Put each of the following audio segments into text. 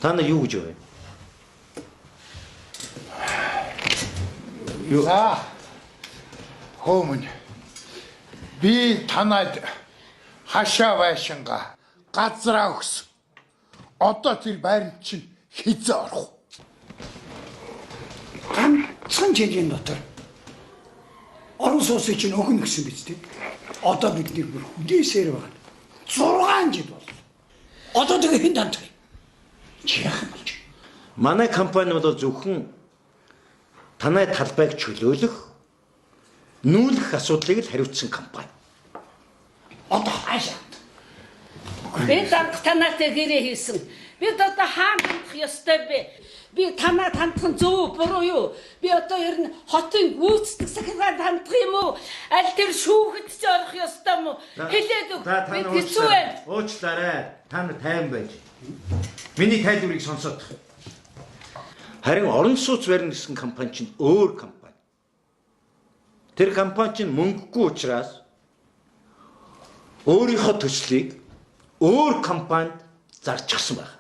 Та нар юу гэж вэ? За. Хөөмөн. Би танад хашаа байшинга газраа өгсөн. Одоо тэр байранд чинь хизээ орох. Ганцхан жилийн дотор орон сууцыг чинь өгнө гэсэн биз дээ. Одоо бидний бүр хүлээсээр байна. 6 жил бол. Одоо тэгээ хэн дандах юм? Чи яах юм болж? Манай компани бол зөвхөн танай талбайг чөлөөлөх, нүүлэх асуудлыг л хариуцсан компани. Одоо хаашаа? Би танаатай гэрээ хийсэн. Бид одоо хаан хандах ёстой бэ? Би танаа хандах нь зөв буруу юу? Би одоо ер нь хотын гүйцэтгэх захиргаанд хандах юм уу? Аль тэр шүүхэд ч орох ёстой юм уу? Хэлээд өг. Би хэцүү байна. Уучлаарай. Та нар тайван байж. Миний тайлбарыг сонсоод. Харин орон сууц барина гэсэн компани чинь өөр компани. Тэр компани чинь мөнгөгүй учраас өөрийнхөө төслийг өөр компанид зарчихсан байна.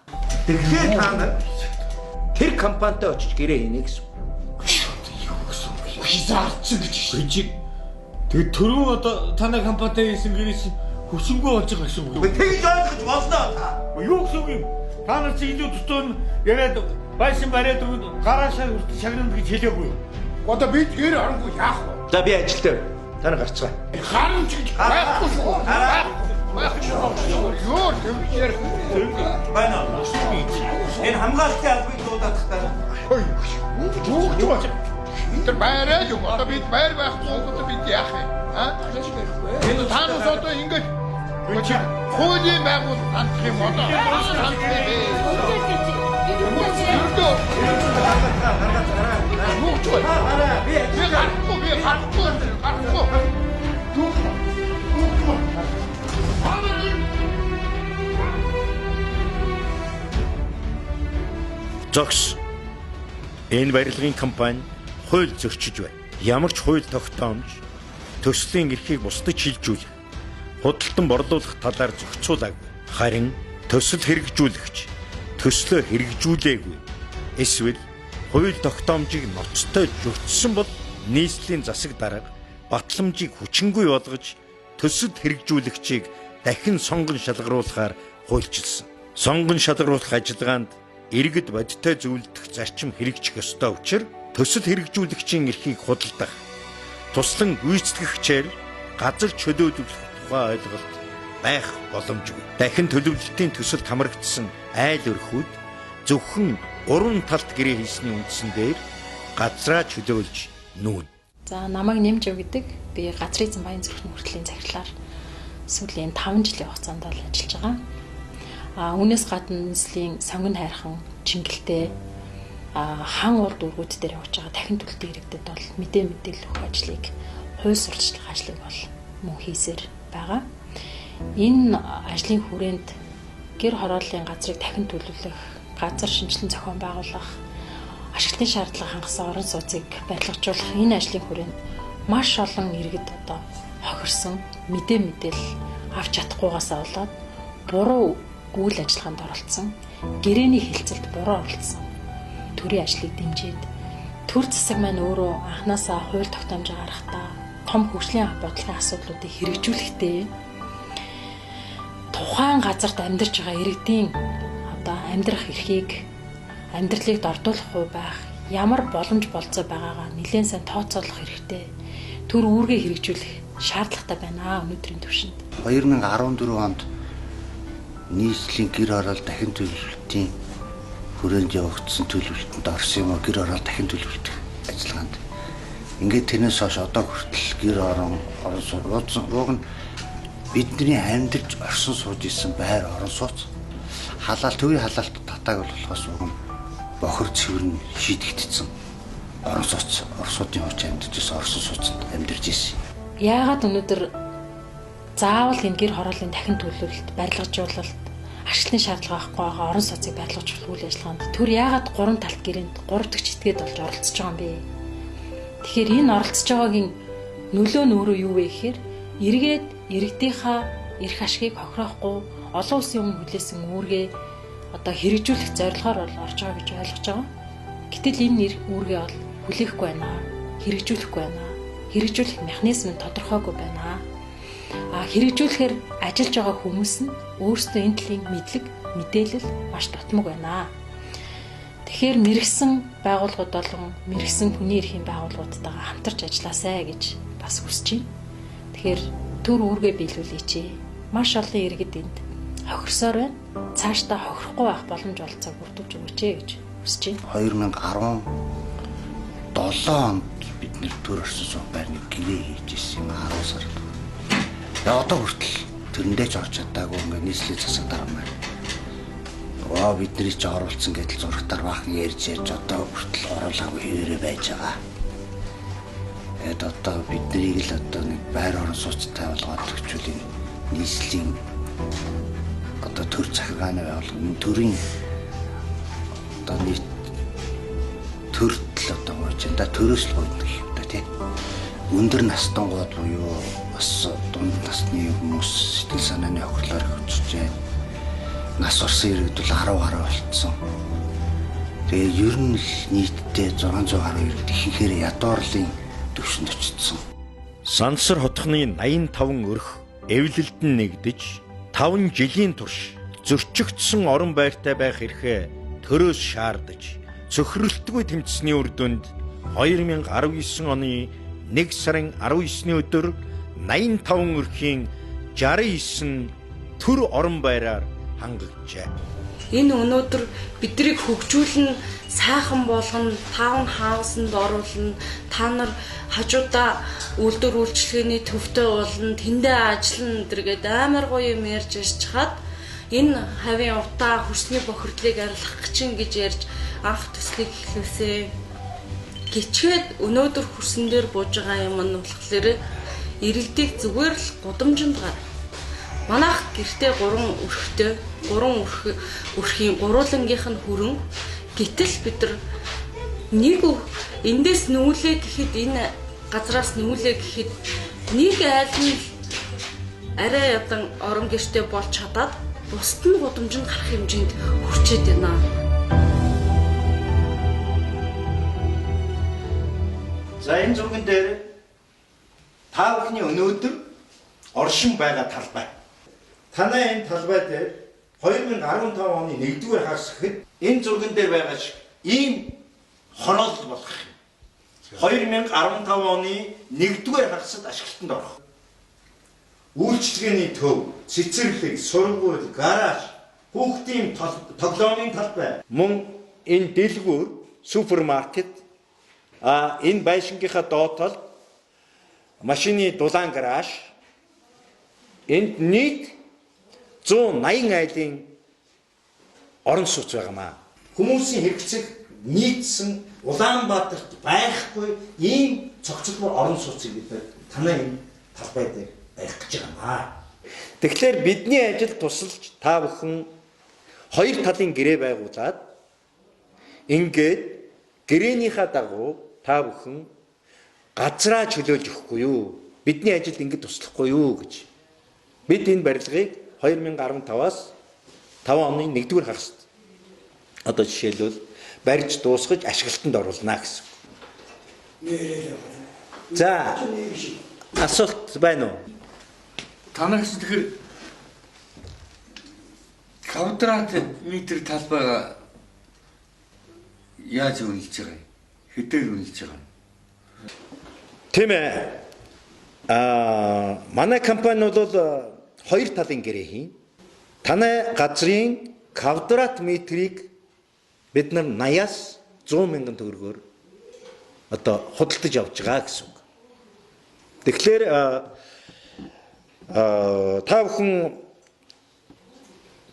Тэгэхээр та нар тэр компанитай очиж гэрээ хийнэ гэсэн. Би зарцсан гэж Бижиг. Тэгээд түрүү одоо танай компанитай хийсэн гэрээс хүсэнгүй болж байгаа гэсэн үг. Тэгж ойлгож болно та. Юу гэсэн үг юм? Та нар чи илүү тутун яриад байшин бариад гараашаа хүртэл шагнана гэж хэлээгүй. Одоо би тэр оронгүй яах вэ? За би ажилтаа. Та нар гарцгаа. Харамч гэж байхгүй шүү. Юу төвчээр байна. Энэ хамгаалтын албыг дуудах та. Юу ч бач. Тэр байраа юу одоо бид байр байхгүй одоо бид яах вэ? Энэ таанаас одоо ингэж хуулийн байгуул хандах юм одоо хандах Зогс. Энэ барилгын компани хууль зөрчиж байна. Ямар ч хууль тогтоомж төслийн эрхийг бусдад шилжүүлэх, худалдан борлуулах талаар зохицуулаагүй. Харин төсөл хэрэгжүүлэгч төслөө хэрэгжүүлээгүй. Эсвэл хууль тогтоомжийг ноцтой зөрчсөн бол нийслэлийн засаг дарга батламжийг хүчингүй болгож төсөл хэрэгжүүлэгчийг дахин сонгон шалгаруулахаар хуульчилсан. Сонгон шалгаруулах ажиллагаанд иргэд бодиттой зөвлөдөх зарчим хэрэгжих ёстой учраас төсөл хэрэгжүүлэгчийн эрхийг худалдах, туслан гүйцэтгэгчээр газар чөлөөлөх тухай ойлголт байх боломжгүй. Дахин төлөвлөлтийн төсөлд хамрагдсан айл өрхүүд зөвхөн 3 талт гэрээ хийсний үндсэн дээр газраа чөлөөлж нүүн. За намайг нэмж өг гэдэг. Би газрын эзэн Баян зүрх мөртлийн захирлаар сүүлийн 5 жилийн хугацаанд бол ажиллаж байгаа. Үүнээс гадна нийслэлийн сонгон хайрхан чингэлтэй хаан урд үргүүд дээр явж байгаа дахин төлөлтийн иргэдэд бол мэдээлэл өгөх ажлыг хууль сурталчлах ажлыг бол мөн хийсээр байгаа. Энэ ажлын хүрээнд гэр хорооллын газрыг дахин төлөвлөх, газар шинжилэн зохион байгуулах, ашиглалтын шаардлага хангасан орон сууцыг барилгажуулах энэ ажлын хүрээнд маш олон иргэд одоо хохирсон мэдээлэл авч чадахгүйгаасаа болоод буруу үйл ажиллагаанд оролцсон, гэрээний хилцэлд буруу оролцсон төрийн ажлыг дэмжиж, төр засаг маань өөрөө анханасаа хууль тогтоомж гаргахдаа том хөгжлийн бодлогын асуудлуудыг хэрэгжүүлэхдээ тухайн газарт амьдарч байгаа иргэдийн одоо амьдрах эрхийг, амьдралыг дордуулах хувь байх, ямар боломж болцоо байгаагаа нэлээд сайн тооцоолох хэрэгтэй. Төр үүргээ хэрэгжүүлэх шаардлагатай байна өнөөдрийн түвшинд. 2014 онд нийслэлийн гэр хороол дахин төлөвлөлтийн хүрээнд явагдсан төлөвлөлтөнд орсон юм гэр хороол дахин төлөвлөлт ажиллагаанд. Ингээд тэрнээс хойш одоо хүртэл гэр орон сууц нь бидний амьдарч орсон сууж исэн байр орон сууц халаал төвийн халаалт татааг болохоос уг нь бохор цэвэр нь шийдэгдсэн. Орон сууц орсуудын хүч амьдарч исэн орсон сууцнд амьдарч исэн. Яагаад өнөөдөр заавал энэ гэр хорооллын дахин төлөвлөлт, барилгажуулалт, ашиглалтын шаардлага авахгүй байгаа орон сууцыг барилгажуулах үйл ажиллагаанд төр яагаад 3 талт гэрээнд 3 дахь этгээд болж оролцож байгаа юм бэ? Тэгэхээр энэ оролцож байгаагийн нөлөө нь өөрөө юу вэ гэхээр иргэд иргэдийнхаа эрх ашигыг хохироохгүй олон улсын өмнө хүлээсэн үүргээ одоо хэрэгжүүлэх зорилгоор бол орж байгаа гэж ойлгож байгаа. Гэтэл энэ нэр үүргээ бол хүлээхгүй байна. Хэрэгжүүлэхгүй байна. Хэрэгжүүлэх механизм нь тодорхойгүй байна. Хэрэгжүүлэхээр ажиллаж байгаа хүмүүс нь өөрсдөө энэ төрлийн мэдлэг, мэдээлэл маш дутмаг байна. Тэгэхээр мэрэгсэн байгууллагууд болон мэрэгсэн хүний эрхийн байгууллагуудтайгаа хамтарч ажилласаа гэж бас хүсэж байна. Тэгэхээр төр үүргээ биелүүлээч. Маш олон иргэд энд хохирсоор байна. Цаашдаа хохирохгүй байх боломж олцоог бүрдүүлж өгөөч гэж хүсэж байна. 2017 онд бид нэр төр орсон суух байрны гэрээ хийж ирсэн юм 10 сард. Одоо хүртэл тэрэндээ ч орж чадаагүй ингээ нийслэлийн засаг дарга маань. Бид нарыг ч оруулсан гэдэл зурагтаар баахан ярьж одоо хүртэл оруулаагүй хэвээрээ байж байгаа. Одоо бид нарыг л одоо нэг байр орон сууцтай болгоод төвчүүлийн нийслэлийн одоо төр захиргааны байгууллага төрийн одоо нийт төртөл одоо гооч энэ төрөөс л гоо гэх юм да тий. Өндөр настангууд буюу бас дунд насны хүмүүс сэтгэл санааны хохирлоор хөцөж байна. Нас орсон иргэд бол 10 гаруй болцсон. Тэгээ ер нь л нийтдээ 600 гаруй иргэд ихэнхээр ядуурлын төвшөнд очсон. Сансар хотхны 85 өрх эвлэлдэн нэгдэж 5 жилийн турш зөрчигдсөн орон байртай байх эрхээ төрөөс шаардаж цөхрөлтгүй тэмцсэний үр дүнд 2019 оны 1 сарын 19-ний өдөр 85 өрхийн 69 төр орон байраар хангагджээ. Энэ өнөөдөр биднийг хөгжүүлэн сайхан болгоно, таун хаусанд оруулна, та нар хажуудаа үйлдвэр үйлчлэгээний төвтэй болно, тэндээ ажиллана гэдэргээд амар гоё юм ярьж чад энэ хавийн утаа хөрсний бохирдлыг арилгах гэж ярьж анх төслийг эхлүүлсэн. Гिचгээд өнөөдөр хөрсөн дээр бууж байгаа юм нь болохоор иргэдийг зүгээр л гудамжинд гар. Манайх гэртээ 3 өрхийн гуруулангийнх нь хүрэн гэтэл бид нар нэг эндээс нүүлээ гэхэд энэ газраас нүүлээ гэхэд нэг айл нь арай ядан орон гэртээ болж чадаад бусд нь гудамжинд гарах хэмжээнд хүрчээд байна. За энэ зурган дээр та бүхний өнөөдөр оршин байгаа талбай. Танай энэ талбай дээр 2015 оны 1-р хагас гэхэд энэ зурган дээр байгаа шиг ийм хороол болох юм. 2015 оны 1-р хагасад ашиглалтанд орох. Үйлчлэгээний төв, цэцэрлэг, сургууль, гараж, хүүхдийн тоглоомын талбай, мөн энэ дэлгүүр, супермаркет, энэ байшингийнхаа доотол машины дулаан гараж, энд нийт 180 айлын орон сууц байгаамаа. Хүмүүсийн хэрэгцээг нийцсэн Улаанбаатарт байхгүй ийм цогцлбор орон сууцыг бид танай энэ талбай дээр барих гэж байгаамаа. Тэгэхээр бидний ажил тусалж та бүхэн хоёр талын гэрээ байгуулад ингээд гэрээнийхаа дагуу та бүхэн газраа чөлөөлж өгөхгүй юу? Бидний ажилд ингэж туслахгүй юу гэж. Бид энэ барилгыг 2015-аас 5 оны 1-р хагаст одоо жишээлбэл барьж дуусгаж ашиглалтанд оруулна гэсэн. За асуулт байна уу? Танаас тэгэхээр квадрат метр талбайгаа яаж үнэлж байгаа юм? Хэдээр үнэлж байгаа юм? Тийм ээ. Манай компани бол хоёр талын гэрээ хийн. Танай газрын квадрат метрийг бид нар 80-аас 100 мянган төгрөгөөр одоо худалдаж авч байгаа гэсэн үг. Тэгэхээр та бүхэн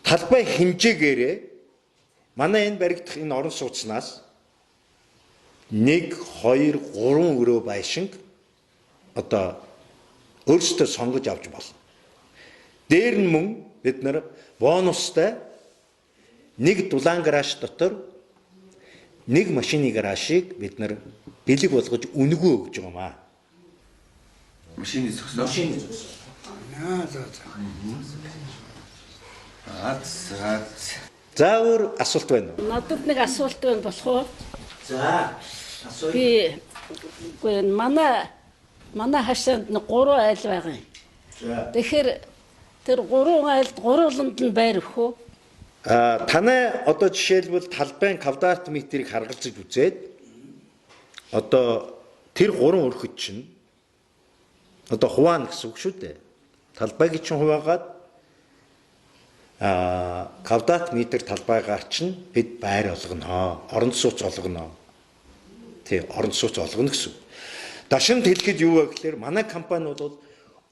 талбай хэмжээгээрээ манай энэ баригдах энэ орон сууцнаас 1, 2, 3 өрөө байшинг одоо өөрсдөө сонгож авч болно. Дээр нь мөн бид нар бонустай нэг дулаан гараж дотор нэг машины гаражийг бид нар бэлэг болгож үнэгүй өгж байгаамаа. Машины зөксөө. Машины зөксөө. За өөр асуулт байна уу? Надад нэг асуулт байна болох уу? За асууя. Би манай хашаанд 3 айл байгаа юм. За. Тэгэхээр тэр 3 айлд гурвууланд нь байр өгөх үү? Танай одоо жишээлбэл талбайн квадрат метрийг харгалзаж үзээд одоо тэр 3 өрхөд чинь одоо хуваана гэсэн үг шүү дээ. Талбайг чинь хуваагаад квадрат метр талбайгаар чинь бид байр олгоно, орон сууц олгоно. Тэ орон сууц олгоно гэсэн. Дашин хэлэхэд юу вэ гэхээр манай компаниуд бол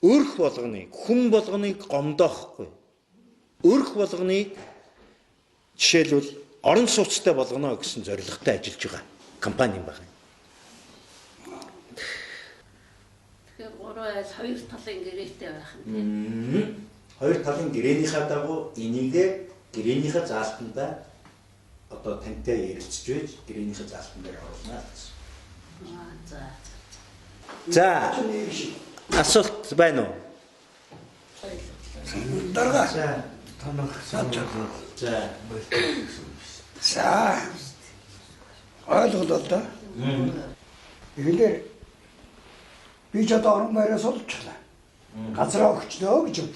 өрх болгоныг, хүн болгоныг гомдоохгүй. Өрх болгоныг жишээлбэл орон сууцтай болгоно гэсэн зорилготой ажиллаж байгаа компани юм байна. Тэгэхээр 3 айл 2 талын гэрээтэй байх юм. 2 талын гэрээнийхээ дагуу энийг гэрээнийхээ заалтанда одоо тантай ярилцж байж гэрээнийхээ заалтанд оруулна гэсэн. За. Асуулт байна уу? Дарга. За. За. Ойлголоо да. Эгэлэр би ч одоо орон байраас олчихлаа. Газраа өгчнөө гэж үү.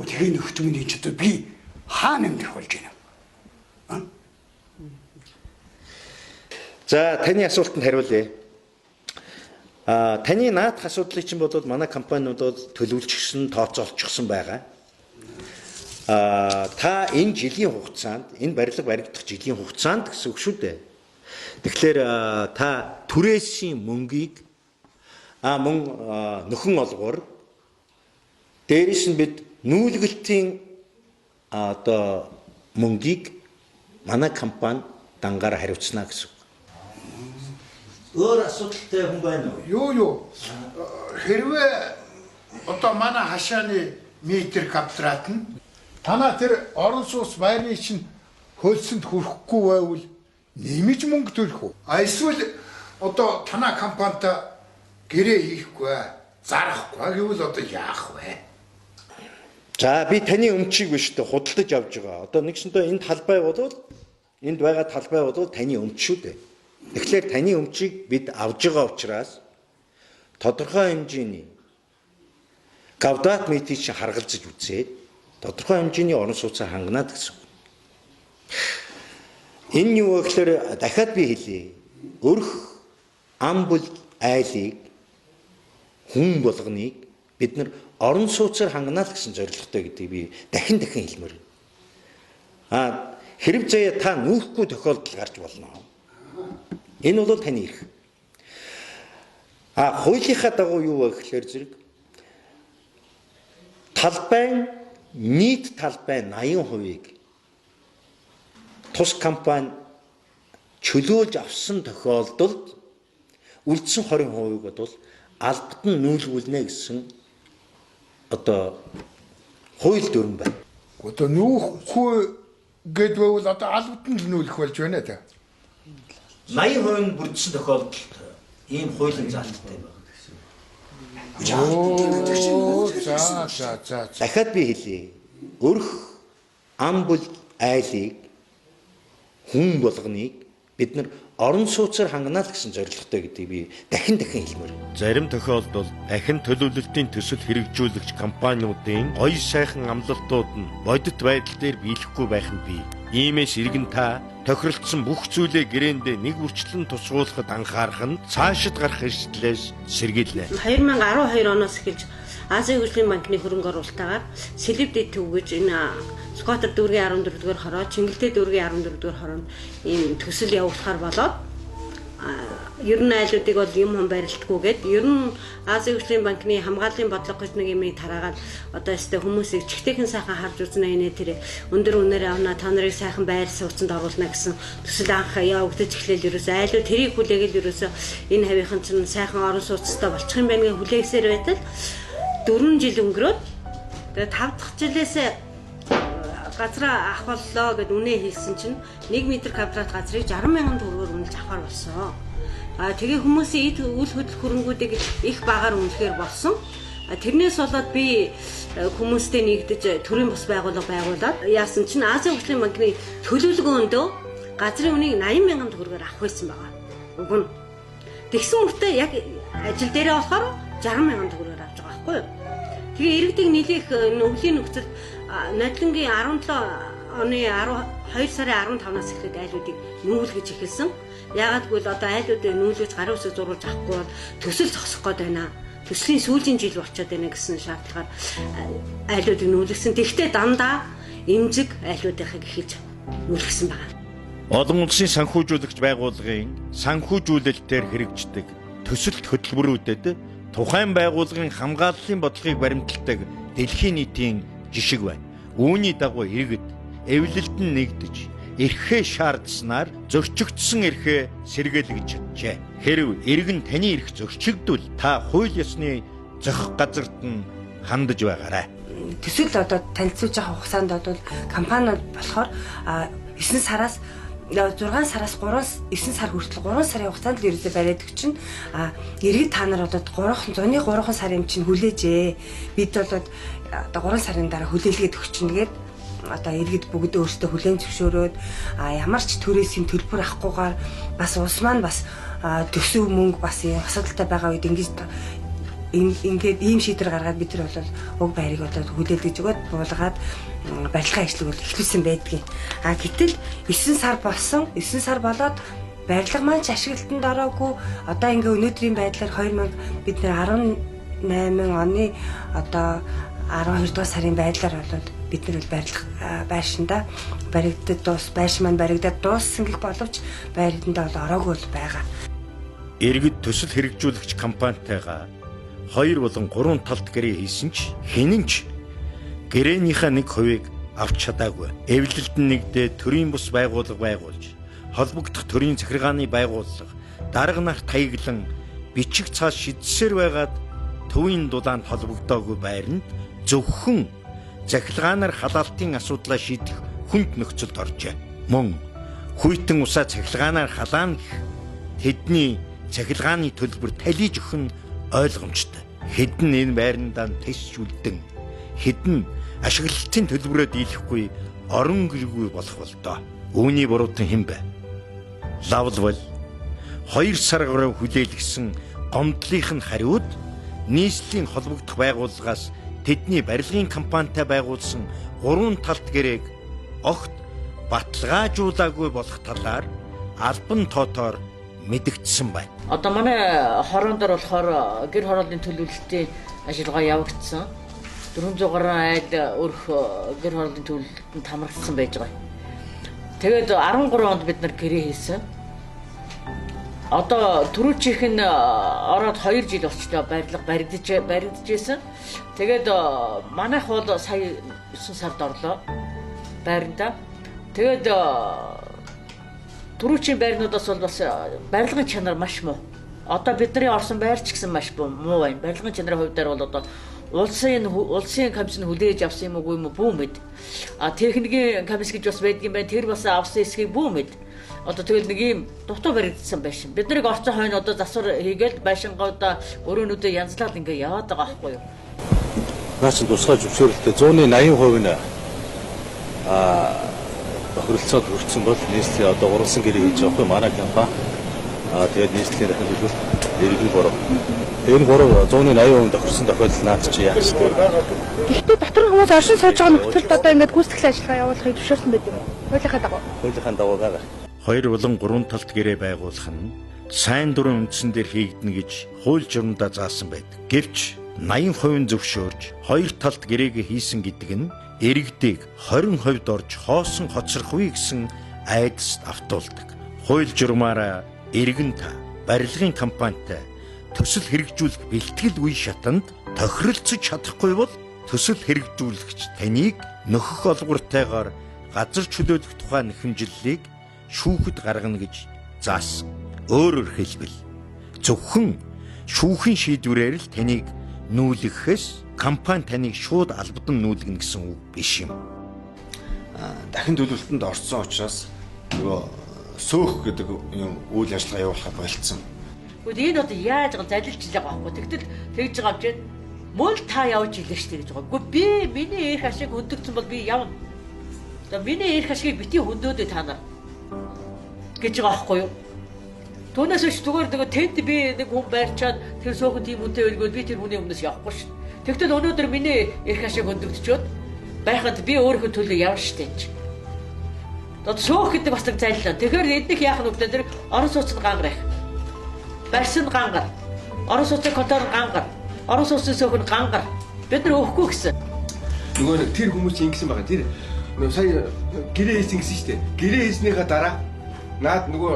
Гэхдээ нөхдөмний ч одоо би хаана амьдрах болж байна? За, таны асуултанд хариулъя. Таны наадах асуудлыг чинь бодвол манай компаниудад төлөвлөжсөн, тооцоолчихсон байгаа. Та энэ жилийн хугацаанд, энэ барилга баригдах жилийн хугацаанд гэсэн үг шүү дээ. Тэгэхээр та түрээсийн мөнгийг мөн нөхөн олгоор дээрээс нь бид нүүлгэлтийн одоо мөнгийг манай компани дангаараа хариуцна гэсэн үг. Өөр асуудалтай хүн байна уу? Юу. Хэрвээ одоо манай хашааны метр квадрат нь танаа тэр орон сууц байрны чинь хөлсөнд хүрэхгүй байвал нэмж мөнгө төлөх үү? Эсвэл одоо танаа компанитай гэрээ хийхгүй, зарахгүй гэвэл одоо яах вэ? За би таны өмчийг биш үү худалдаж авч байгаа. Одоо нэгсэндээ энэ талбай бодвол энд байгаа талбай бодвол таны өмч шүү дээ. Тэгэхээр таны өмчийг бид авж байгаа учраас тодорхой хэмжээний квадрат метрийг чинь харгалзаж үзээд тодорхой хэмжээний орон сууцаа хангана гэсэн. Энэ юу вэ гэхээр дахиад би хэлье. Өрх ам бүл айлыг хүн болгоныг бид нар орон сууцаар хангана л гэсэн зорилготой гэдгийг би дахин хэлмээр байна. Хэрэг заяа та нүүхгүй тохиолдол гарч болно. Энэ бол таны эрх. Хуулийнхаа дагуу юу вэ гэхээр зэрэг талбайн нийт талбайн 80%-ийг тус компани чөлөөлж авсан тохиолдолд үлдсэн 20%-ийг бол албад нь нүүлгүүлнэ гэсэн одоо хууль дүрэн байна. Одоо нүүхгүй гэдвэл одоо албад нь нүүлэх болж байна та. 80% нь бүрдсэн тохиолдолд ийм хуулийн заалттай байна. За. Дахиад би хэлье. Өрх ам бүл айлыг хүн болгоныг бид нар орон сууцаар хангана л гэсэн зорилготой гэдгийг би дахин хэлмээр. Зарим тохиолдолд дахин төлөвлөлтийн төсөл хэрэгжүүлэгч компаниудын гоё сайхан амлалтууд нь бодит байдал дээр биелэхгүй байх нь бий. Иймээс иргэн та тохиролцсон бүх зүйлээ гэрээндээ нэг үрчлэн тусгуулахад анхаарах нь цаашид гарах эрсдлээс сэргийлнэ. 2012 оноос эхэлж Азийн хөгжлийн банкны хөрөнгө оруулалтаагаар Сэлэвдэд төвгөж энэ Скватер дүүргийн 14-р хороо, Чингэлтэй дүүргийн 14-р хороонд ийм төсөл явуулахар болоод ер нь айлуудыг бол юм барилдаггүйгээд ер нь Азийн хөгжлийн банкны хамгааллын бодлого гэж нэг юмыг тараагаад одоо өстэй хүмүүсийг чигтэйхэн сайхан харж үзнэ энэ тэр өндөр үнээр авна та нарыг сайхан байр сууцанд оруулна гэсэн төсөл анх явагдаж эхлээл ерөөсөө айлууд тэрийг хүлээгээл ерөөсөө энэ хавийнхан чинь сайхан орон сууцтай болчих юм байна гэж хүлээсээр байтал 4 жил өнгөрөөд тэгээ 5 дахь жилээс газраа авахлаа гэд үнэ хэлсэн чинь 1 м квадрат газрыг 60,000 төгрөгөөр үнэлж авахар болсон. Тэгээ хүмүүсийн үйл хөдлөх хөрөнгүүдийг их багаар үнэлэхээр болсон. Тэрнээс болоод би хүмүүстэй нэгдэж төрийн бус байгууллага байгуулад яасан чинь Азийн хөгжлийн банкны төлөвлөгөөндөө газрын үнийг 80,000 төгрөгөөр авах байсан байгаа. Уг нь. Тэгсэн үртээ яг ажил дээрээ болохоор 60,000 төгрөгөөр авч байгаа байхгүй юу? Тэгээ иргэдэг нийлэх өвлийн нөхцөл нодлонгийн 17 оны 12 сарын 15-наас эхлээд айлуудыг нүүлгэж эхэлсэн. Яагаад гэвэл одоо айлуудыг нүүлгэж гарын үсэг зурулж авахгүй бол төсөл зогсох гээд байна. Төслийн сүүлийн жил болчиход байна гэсэн шаардлагаар айлуудыг нүүлгэсэн. Тэгвэл дандаа эмзэг айлуудыг эхэлж нүүлгэсэн байна. Олон улсын санхүүжүүлэгч байгууллагын санхүүжүүлэлтээр хэрэгждэг төсөлт хөтөлбөрүүдэд тухайн байгууллагын хамгааллын бодлогыг баримталдаг дэлхийн нийтийн жишг байна. Үүний дагуу иргэд эвлэлдэн нэгдэж эрхээ шаардсанаар зөрчигдсөн эрхээ сэргээлгэж чаджээ. Хэрв иргэн таны эрх зөрчигдвэл та хууль ёсны зохих газарт нь хандаж байгаарай. Төсөл одоо танилцуулж байгаа хугацаанд бол компаниуд болохоор 9 сараас 6 сараас 9 сар хүртэл 3 сарын хугацаанд л ерөөсөө бариад өгч чинь иргэд та нар одоо 3 сарын чинь хүлээжээ. Бид бол одоо 3 сарын дараа хүлээлгээд өгч чинь гээд одоо иргэд бүгд өөрсдөө хүлээн зөвшөөрөөд ямар ч төрөөс юм төлбөр авахгүйгээр бас улс маань бас төсөв мөнгө бас юм асуудалтай байгаа үед ингээд ийм шийдвэр гаргаад бид нар бол уг байрыг одоо хүлээлгэж өгөөд буулгаад барилгын ажлыг бол эхлүүлсэн байдгийг. Гэтэл 9 сар болсон. 9 сар болоод барилга маань ч ашиглалтанд ороогүй. Одоо ингээ өнөөдрийн байдлаар бид нар 18 оны одоо 12 дугаар сарын байдлаар болоод бид нар барилга байшинда байшин маань баригдаад дууссан гэх боловч байрандаа бол ороогүй байгаа. Иргэд төсөл хэрэгжүүлэгч компанитайгаа 2 болон 3 талд гэрээ хийсэн ч хинэн ч гэрээнийхээ 1% авч чадаагүй. Эвлэлдэн нэгдээ төрийн бус байгууллага байгуулж холбогдох төрийн захиргааны байгууллага дарга нарт хаяглан бичиг цаас шийдсээр байгаад төвийн дулаанд холбогдоогүй байранд зөвхөн захиргаанаар халаалтын асуудлаа шийдэх хүнд нөхцөлд оржээ. Мөн хүйтэн усаа захиргаанаар халаана гэх тэдний захиргааны төлбөр талиж өгөх нь ойлгомжтой. Хэдэн энэ байрандаа тэсжүүлдэн хэдэн ашиглалтын төлбөрөө дийлэхгүй орон гэргүй болох болдоо. Үүний буруутан хэн бэ? Лавл 2 сар гаруй хүлээлгсэн гомдлынх нь хариуд нийслэлийн холбогдох байгууллагаас тэдний барилгын компанитай байгуулсан 3 талт гэрээг огт баталгаажуулаагүй болох талаар албан тоотоор мэдэгдсэн байна. Одоо манай хорон дээр болохоор гэр хорооллын төлөвлөлтийн ажиллагаа явагдсан. 400 гаруй айл өрх гэр хорооллын төлөвлөлтөнд хамрагдсан байж байгаа. Тэгээд 13 онд бид нар гэрээ хийсэн. Одоо түрүүчийнх нь ороод 2 жил болчихлоо барилга баригдажсэн. Тэгээд манайх бол сая 9 сард орлоо байранда. Тэгээд түрүүчийн байрнуудаас бол бас барилгын чанар маш муу. Одоо бидний орсон байр ч гэсэн маш муу байна. Барилгын чанарын хувьд бол одоо улсын комиссын хүлээж авсан юм уу бүү мэд. Техникийн комисс гэж бас байдгийн байна. Тэр бас авсан эсхийг бүү мэд. Одоо тэгэл нэг юм дутуу баригдсан байшин. Бид нарыг орцсон хойно одоо засвар хийгээл байшингуудаа өрөөнүүдээ янзлаад ингээ яваад байгаа байхгүй юу? Наач тусгай зөвшөөрөлтөд 80% нь тохиролцоод хүрсэн бол нийслэлийн одоо уралсан гэрээ хийж байгаа хгүй манай компани. Тэгээд нийслэлийн дахин төлөвлөлт эргэлт бороо. Энэ 80% тохирсон тохиолдол наад чи яах вэ? Гэхдээ дотор хүмүүс оршин сууж байгаа нөхцөлд одоо ингээд гүйцэтгэл ажиллагаа явуулахыг зөвшөөрсөн байдаг юм. Хуулийнхаа дагуу байгаа. 2 болон 3 талт гэрээ байгуулах нь сайн дурын үндсэн дээр хийгдэнэ гэж хууль журмдаа заасан байдаг. Гэвч 80% зөвшөөрж 2 талт гэрээгээ хийсэн гэдэг нь иргэдийг 20% орж хоосон хоцрохвээ гэсэн айдаст автуулдаг. Хууль журмаараа иргэн та барилгын компанитай төсөл хэрэгжүүлэх бэлтгэл үе шатанд тохиролцож чадахгүй бол төсөл хэрэгжүүлэгч таныг нөхөх олбортойгоор газар чөлөөлөх тухай нэхэмжлэлийг шүүхэд гаргана гэж заасан. Өөрөөр хэлбэл зөвхөн шүүхийн шийдвэрээр л таныг нүүлгэхээс компани таныг шууд албадан нүүлгэнэ гэсэн үг биш юм. Дахин төлөвлөлтөнд орсон учраас нөгөө сөөх гэдэг юм үйл ажиллагаа явуулахад болцсон. Гэхдээ энэ одоо яаж залилж байгаа байхгүй. Тэгтэл тэгж байгаа авчээд Мөн та явж илээ штэ гэж байгаа. Гэхдээ би миний эрх ашиг хөндөгдсөн бол би явна. За миний эрх ашигыг бити хөндөөдөө та нар гэж байгаа байхгүй юу? Түүнээс ч зүгээр нэг тэнд би нэг хүн байрчаад тэр сөөхөн тийм үнтэй байлгүй би тэр хүний өмнөөс явахгүй шүү. Тэгтэл өнөөдөр миний эрх ашиг хөндөгдчихэд байхад би өөрийнхөө төлөө явна штэ гэж. Одоо сөөх гэдэг бас нэг зайллаа. Тэгэхээр эднийх яах нь вэ? Тэр орон сууцнд гангар их. Барьсан гангар. Орон сууцын контор гангар. Орон сууцын сөөхөн гангар. Бид нар өөхгүй гэсэн. Нөгөө нэг тэр хүмүүс ингэсэн байгаа. Тэр сая гэрээ хийсэн гэсэн шүү дээ. Гэрээ хийснийхаа дараа наад нөгөө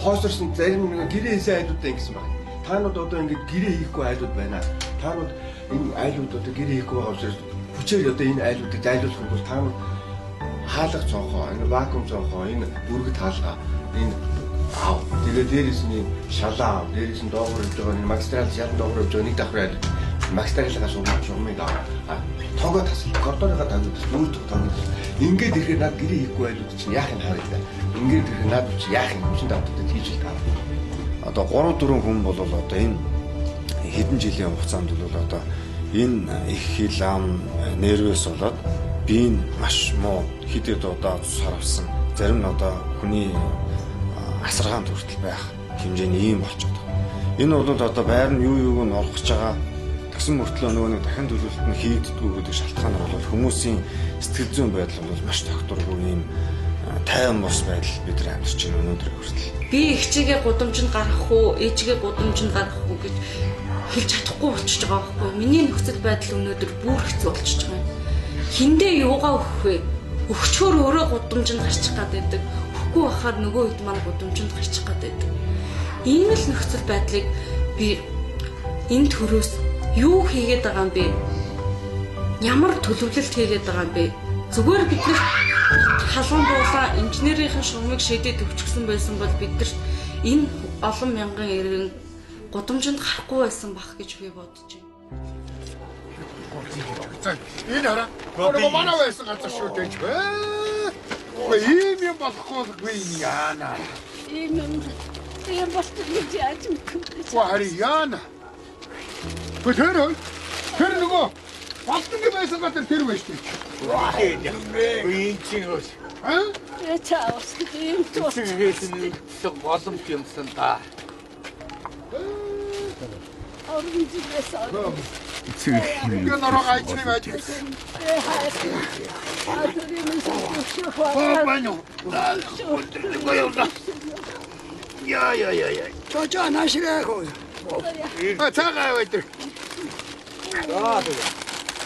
хоосорсон зарим нэг гэрээ хийсэн айлуудаа ингэсэн байна. Таанууд одоо ингэж гэрээ хийхгүй айлууд байна. Таанууд энэ айлууд одоо гэрээ хийхгүй байгаа учраас хүчээр одоо энэ айлуудыг зайлуулах юм бол таанууд хаалга цонхоо, энэ вакуум цонхоо, энэ бүргэд хаалга, энэ аав. Тэгээд дээрээс нь шалаа, дээрээс нь доогуур явж байгаа энэ магистрал шалан доогуур явж байгаа нэг давхар айл магистралаас шугамыг аваа. Тоогоо тасал, коридорыгаа тавьж, нүүр тоогоо. Ингээд ирэхээр над гэрээ хийхгүй айлууд чинь яах юм харагдаа. Ингээд ирэхээр над чи яах юм чинь давтаад хийж л таа. Одоо 3-4 хүн бол одоо энэ хэдэн жилийн хугацаанд бол одоо энэ их хил ам нервэс болоод би маш муу хидэд одоо саравсан зарим нь одоо хүний асаргаанд хүртэл байх хэмжээний ийм болчиход байгаа. Энэ бол одоо байр нь юу юуг нь орох гэж байгаа тэгсэн мөртлөө нөгөө нэг дахин төлөвлөлт нь хийгддэггүй гэдэг шалтгаанаар бол хүмүүсийн сэтгэл зүйн байдал бол маш тогтворгүй ийм тайван бос байдал бид нар амьдарч байна өнөөдөр хүртэл. Би ихчигээ гудамжинд гаргах уу, ээжигээ гудамжинд гаргах уу гэж хэлж чадахгүй болчихж байгаа байхгүй юу? Миний нөхцөл байдал өнөөдөр бүр хэцүү болчихж байгаа юм. Хиндээ юугаа өгөх вэ? Өгчхөр өөрөө гудамжинд гарчих гад байдаг. Өгөхгүй байхаар нөгөө хэд маань гудамжинд гарчих гад байдаг. Ийм л нөхцөл байдлыг би энэ төрөөс юу хийгээд байгаа юм бэ? Ямар төлөвлөлт хийгээд байгаа юм бэ? Зүгээр бид нар халуун буулаа инженерийн шугамыг шидэд өвчгсөн байсан бол бид нар энэ олон мянган иргэн гудамжинд гарахгүй байсан бах гэж би бодож байна. Энэ хараа. Өөрөө манай байсан газар шүү дээ. Ийм юм болохгүй энэ яана. Ийм болчих гэж яаж мэдгүй. Хари яана. Тэр нөгөө Болтон байсан газар тэр байж тээ. Ийм чинь ус. Чаус ийм тус. Хийсэн боломж юмсан та. 이거 너랑 아이치니 마지. 많이. 야야야야. 저저 나시라고. 차가요 이들.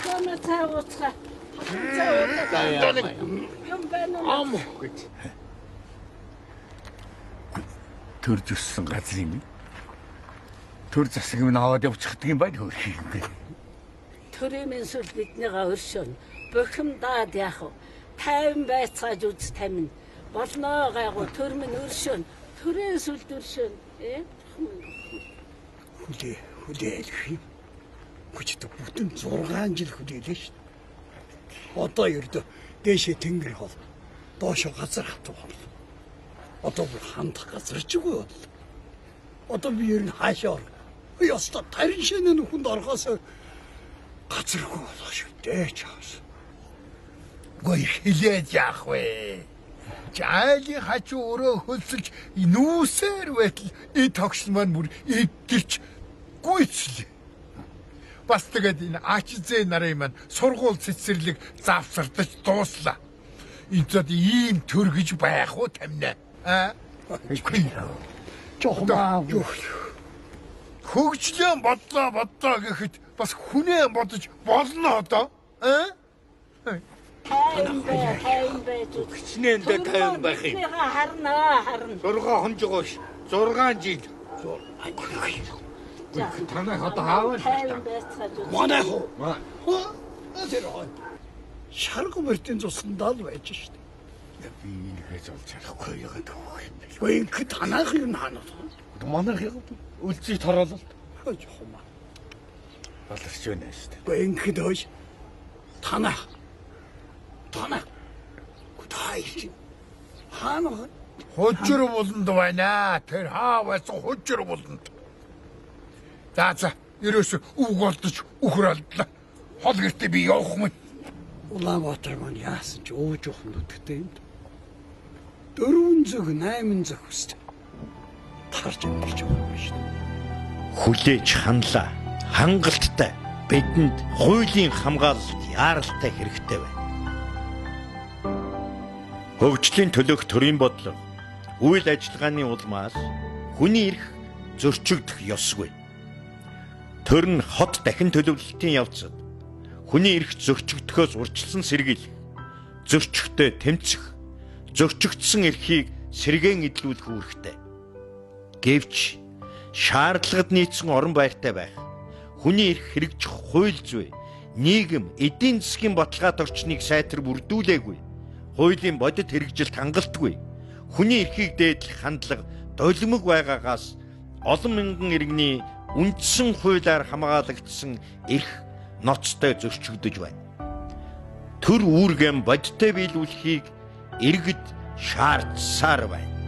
Kana taawatra. Ам гэж. Төр зүссэн газрын төр засаг минь аваад явчихдаг юм байна хөрх юм бэ. Төрийн сүл биднийгаа өршөөн. Бохимдаад яах вэ? 50 байцааж үз тамин. Болно гайгуу төр минь өршөөн. Төрийн сүл өршөөн. Хүлээлх юм. Хүчтэй бүтэн 6 жил хүлээлээ шүү. Одоо ердөө дээшээ тэнгэр хол. Доошо газар хатуу бол. Одоо бүр хандах газар ч үгүй бол. Одоо би ер нь хаашаа. Яста тарин шинэ нүхэнд орохоос газаргүй болоо шүү дээ чаас. Гой хилээд яах вэ? Жаалын хачуу өрөө хөлсөлж нүүсээр байтал тогшин маань бүр идэрч гүйцлээ. Бас тэгээд энэ АЧЗ нарын маань сургууль цэцэрлэг завсардаж дууслаа. Эцэд ийм төр гэж байх уу тамина? Жохмаа. Хөгжлөн бодлоо гэхэд бас хүнээ бодож болно одоо. Тайм бай. Хичнээн тайм байх юм. Харна. 6 хонжгоош 6 жил. Танай одоо хаавал манай хоо. Тэр шаргу мөртийн цусндаа л байж шүү дээ. Би энэ хийж олж чадахгүй яагаад вэ? Гэнх танах юм ханаа. Манайх үлцгийг тороолол. Жохмаа. Баларч байна шүү дээ. Гэнх дөөш. Танах. Гутай. Ханаа. Хожир болонд байна. Тэр хаа байсан хожир болонд. За ерөөсө үг олдож үхэр алдлаа. Хол гэртээ би явах юм. Улаанбаатар маань яасан ч ууж ухам нүдтэй юм. 408 зөвхөст тарж амжилж байгаа юм шүү дээ. Хүлээж ханлаа. Хангалттай бидэнд хуулийн хамгаалалт яаралтай хэрэгтэй байна. Хөгжлийн төлөөх төрийн бодлого үйл ажиллагааны улмаас хүний эрх зөрчигдөх ёсгүй. Төр нь хот дахин төлөвлөлтийн явцад хүний эрх зөрчигдөхөөс урьдчилан сэргийлэх, зөрчигтэй тэмцэх, зөрчигдсөн эрхийг сэргээн эдлүүлэх үүрэгтэй. Гэвч шаардлагад нийцсэн орон байртай байх, хүний эрх хэрэгжих хууль зүй, нийгэм, эдийн засгийн баталгаат орчныг сайтар бүрдүүлээгүй, хуулийн бодит хэрэгжилт хангалтгүй, хүний эрхийг дээдлэх хандлага долимог байгаагаас олон мянган иргэний үндсэн хуулиар хамгаалагдсан эрх ноцтой зөрчигдөж байна. Төр үүргэм бодиттой биелүүлэхийг иргэд шаардсаар байна.